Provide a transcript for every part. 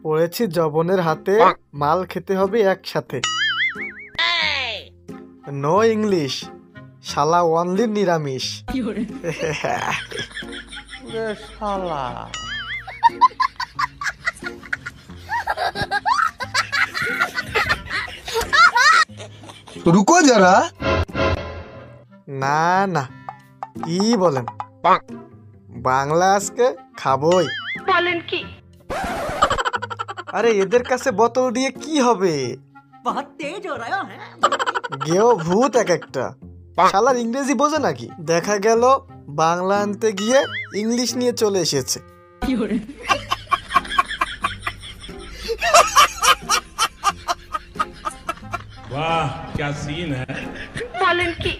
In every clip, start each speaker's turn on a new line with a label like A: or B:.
A: পড়েছি জবনের হাতে, মাল খেতে হবে একসাথে। নো ইংলিশ, শালা অনলি নিরামিষ।
B: শালা
C: রুকো যারা।
A: না না, কি বলেন? বাংলা আজকে খাবই।
D: বলেন কি?
A: আরে এদের কাছে বোতল দিয়ে কি হবে? গেও ভূত এক একটা। শালার ইংরেজি বোঝে নাকি? দেখা গেল বাংলা আনতে গিয়ে ইংলিশ নিয়ে চলে এসেছে।
E: वाह क्या सीन है।
D: বলেন কি?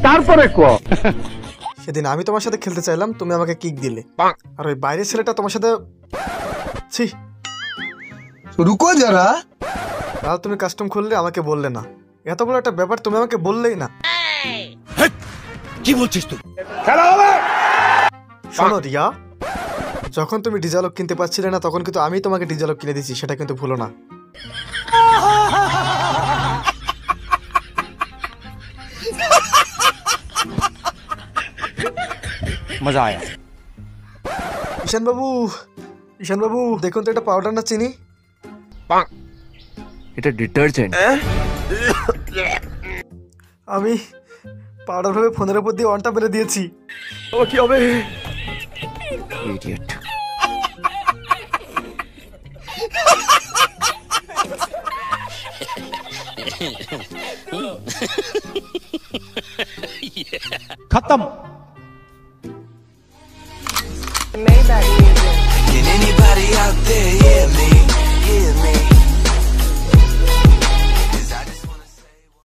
B: তারপরে ক
A: সেদিন আমি তোমার সাথে খেলতে চাইলাম, তুমি আমাকে কিক দিলে। আর ওই বাইরের ছেলেটা তোমার সাথে ছি।
C: রুকো যারা।
A: কাল তুমি কাস্টম খুললে আমাকে বললে না। এত বড় একটা ব্যাপার তুমি আমাকে বললেই না।
C: কি বলছিস তুই?
A: শোনো রিয়া, যখন তুমি ডিজালক কিনতে পারছিলে না তখন কিন্তু আমি তোমাকে ডিজালক কিনে দিয়েছি, সেটা কিন্তু ভুলো না।
B: মজা আয়া।
A: ঈশান বাবু, ঈশান বাবু দেখুন তো এটা পাউডার না চিনি?
B: এটা ডিটারজেন্ট।
A: আমি পাউডার ভাবে ফোনের উপর দিয়ে অনটা মেরে দিয়েছি।
B: ও কি হবে? ইডিয়েট।
E: खत्म।